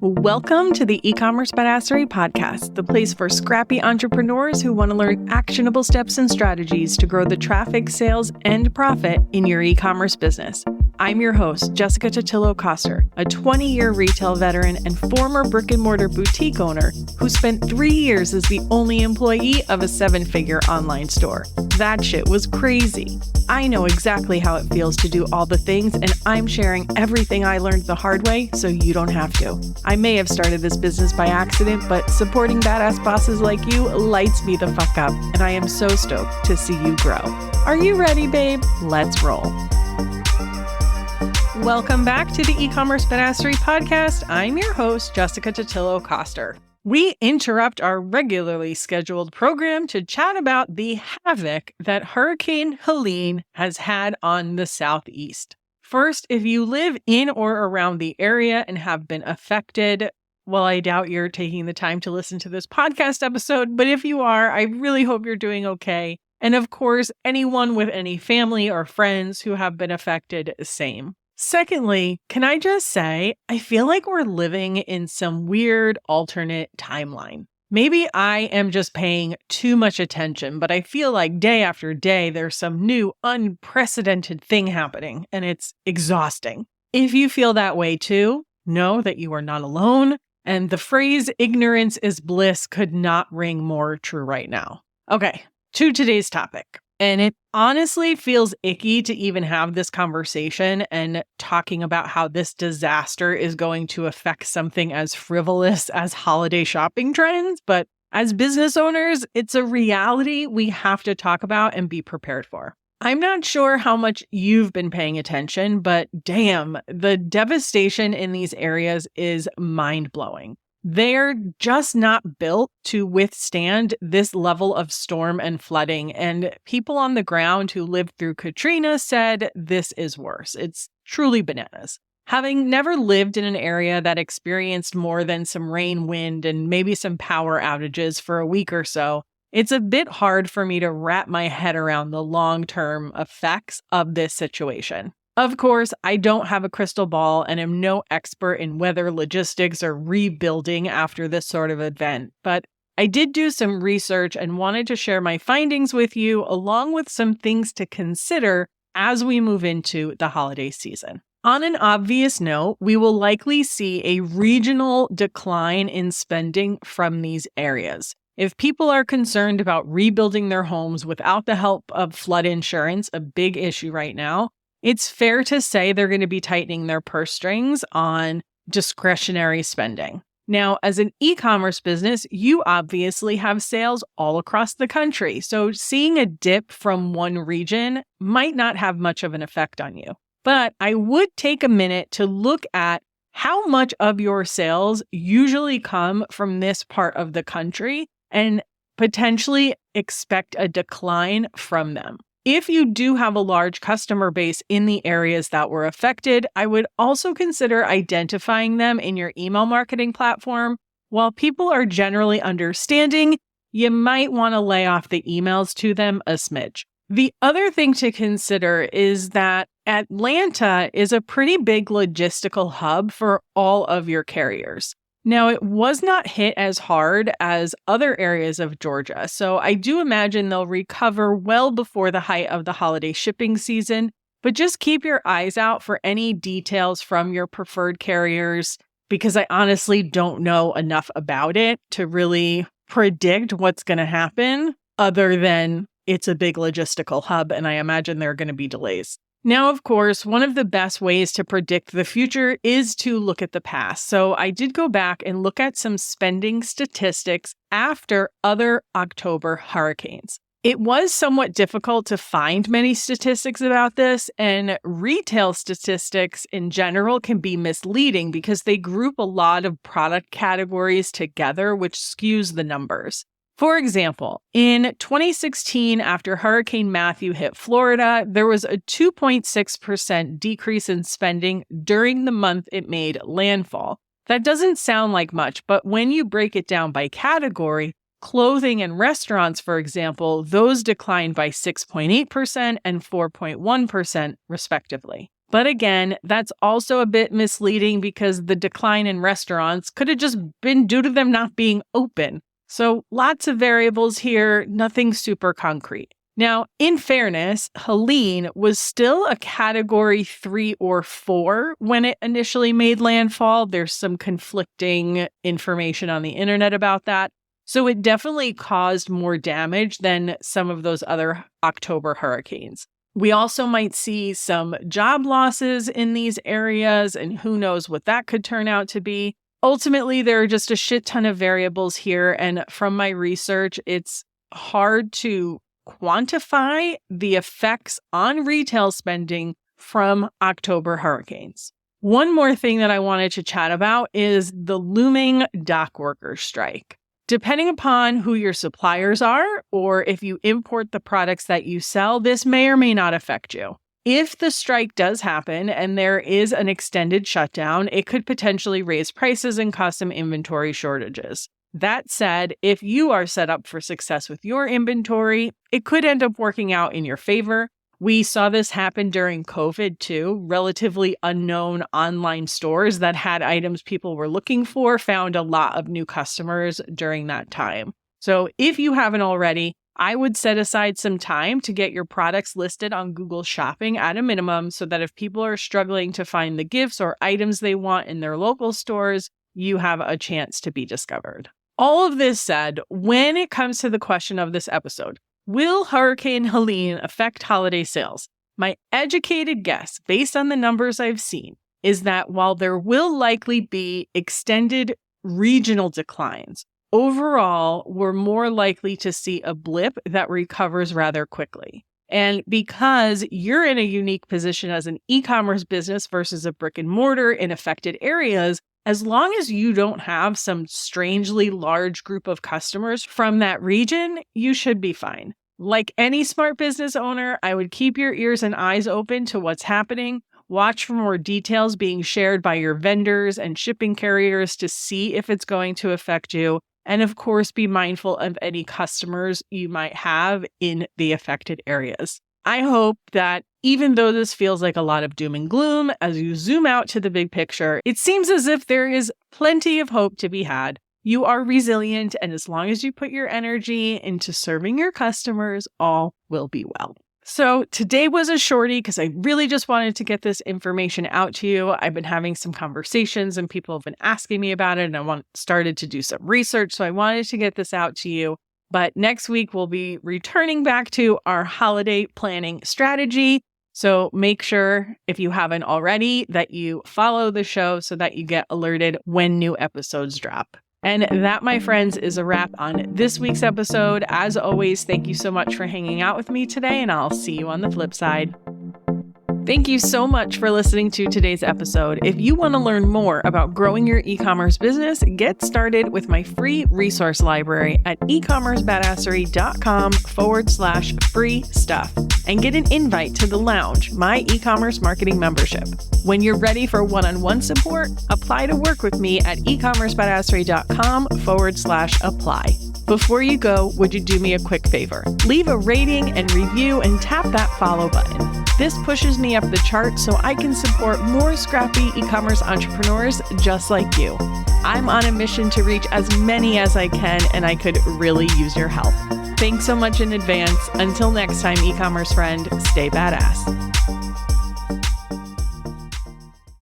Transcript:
Welcome to the E-commerce Badassery Podcast, the place for scrappy entrepreneurs who want to learn actionable steps and strategies to grow the traffic, sales, and profit in your e-commerce business. I'm your host, Jessica Totillo-Coster, a 20-year retail veteran and former brick-and-mortar boutique owner who spent 3 years as the only employee of a 7-figure online store. That shit was crazy. I know exactly how it feels to do all the things, and I'm sharing everything I learned the hard way so you don't have to. I may have started this business by accident, but supporting badass bosses like you lights me the fuck up, and I am so stoked to see you grow. Are you ready, babe? Let's roll. Welcome back to the E-commerce Badassery Podcast. I'm your host, Jessica Totillo-Coster. We interrupt our regularly scheduled program to chat about the havoc that Hurricane Helene has had on the Southeast. First, if you live in or around the area and have been affected, well, I doubt you're taking the time to listen to this podcast episode, but if you are, I really hope you're doing okay. And of course, anyone with any family or friends who have been affected, same. Secondly, can I just say, I feel like we're living in some weird alternate timeline. Maybe I am just paying too much attention, but I feel like day after day, there's some new unprecedented thing happening, and it's exhausting. If you feel that way too, know that you are not alone, and the phrase ignorance is bliss could not ring more true right now. Okay, to today's topic. And it honestly feels icky to even have this conversation and talking about how this disaster is going to affect something as frivolous as holiday shopping trends. But as business owners, it's a reality we have to talk about and be prepared for. I'm not sure how much you've been paying attention, but damn, the devastation in these areas is mind-blowing. They're just not built to withstand this level of storm and flooding. And people on the ground who lived through Katrina said this is worse. It's truly bananas. Having never lived in an area that experienced more than some rain, wind, and maybe some power outages for a week or so, it's a bit hard for me to wrap my head around the long-term effects of this situation. Of course, I don't have a crystal ball and am no expert in weather logistics or rebuilding after this sort of event, but I did do some research and wanted to share my findings with you along with some things to consider as we move into the holiday season. On an obvious note, we will likely see a regional decline in spending from these areas. If people are concerned about rebuilding their homes without the help of flood insurance, a big issue right now, it's fair to say they're going to be tightening their purse strings on discretionary spending. Now, as an e-commerce business, you obviously have sales all across the country. So seeing a dip from one region might not have much of an effect on you. But I would take a minute to look at how much of your sales usually come from this part of the country and potentially expect a decline from them. If you do have a large customer base in the areas that were affected, I would also consider identifying them in your email marketing platform. While people are generally understanding, you might want to lay off the emails to them a smidge. The other thing to consider is that Atlanta is a pretty big logistical hub for all of your carriers. Now, it was not hit as hard as other areas of Georgia, so I do imagine they'll recover well before the height of the holiday shipping season, but just keep your eyes out for any details from your preferred carriers, because I honestly don't know enough about it to really predict what's going to happen, other than it's a big logistical hub, and I imagine there are going to be delays. Now, of course, one of the best ways to predict the future is to look at the past. So I did go back and look at some spending statistics after other October hurricanes. It was somewhat difficult to find many statistics about this, and retail statistics in general can be misleading because they group a lot of product categories together, which skews the numbers. For example, in 2016, after Hurricane Matthew hit Florida, there was a 2.6% decrease in spending during the month it made landfall. That doesn't sound like much, but when you break it down by category, clothing and restaurants, for example, those declined by 6.8% and 4.1% respectively. But again, that's also a bit misleading because the decline in restaurants could have just been due to them not being open. So lots of variables here, nothing super concrete. Now, in fairness, Helene was still a category 3 or 4 when it initially made landfall. There's some conflicting information on the internet about that. So it definitely caused more damage than some of those other October hurricanes. We also might see some job losses in these areas, and who knows what that could turn out to be. Ultimately, there are just a shit ton of variables here, and from my research, it's hard to quantify the effects on retail spending from October hurricanes. One more thing that I wanted to chat about is the looming dock workers strike. Depending upon who your suppliers are, or if you import the products that you sell, this may or may not affect you. If the strike does happen and there is an extended shutdown, it could potentially raise prices and cause some inventory shortages. That said, if you are set up for success with your inventory, it could end up working out in your favor. We saw this happen during COVID too. Relatively unknown online stores that had items people were looking for found a lot of new customers during that time. So if you haven't already, I would set aside some time to get your products listed on Google Shopping at a minimum so that if people are struggling to find the gifts or items they want in their local stores, you have a chance to be discovered. All of this said, when it comes to the question of this episode, will Hurricane Helene affect holiday sales? My educated guess, based on the numbers I've seen, is that while there will likely be extended regional declines, overall, we're more likely to see a blip that recovers rather quickly. And because you're in a unique position as an e-commerce business versus a brick and mortar in affected areas, as long as you don't have some strangely large group of customers from that region, you should be fine. Like any smart business owner, I would keep your ears and eyes open to what's happening. Watch for more details being shared by your vendors and shipping carriers to see if it's going to affect you. And of course, be mindful of any customers you might have in the affected areas. I hope that even though this feels like a lot of doom and gloom, as you zoom out to the big picture, it seems as if there is plenty of hope to be had. You are resilient, and as long as you put your energy into serving your customers, all will be well. So today was a shorty because I really just wanted to get this information out to you. I've been having some conversations and people have been asking me about it, and I started to do some research, so I wanted to get this out to you. But next week, we'll be returning back to our holiday planning strategy. So make sure, if you haven't already, that you follow the show so that you get alerted when new episodes drop. And that, my friends, is a wrap on this week's episode. As always, thank you so much for hanging out with me today, and I'll see you on the flip side. Thank you so much for listening to today's episode. If you want to learn more about growing your e-commerce business, get started with my free resource library at ecommercebadassery.com/free stuff and get an invite to the Lounge, my e-commerce marketing membership. When you're ready for one-on-one support, apply to work with me at ecommercebadassery.com/apply. Before you go, would you do me a quick favor? Leave a rating and review and tap that follow button. This pushes me up the chart so I can support more scrappy e-commerce entrepreneurs just like you. I'm on a mission to reach as many as I can, and I could really use your help. Thanks so much in advance. Until next time, e-commerce friend, stay badass.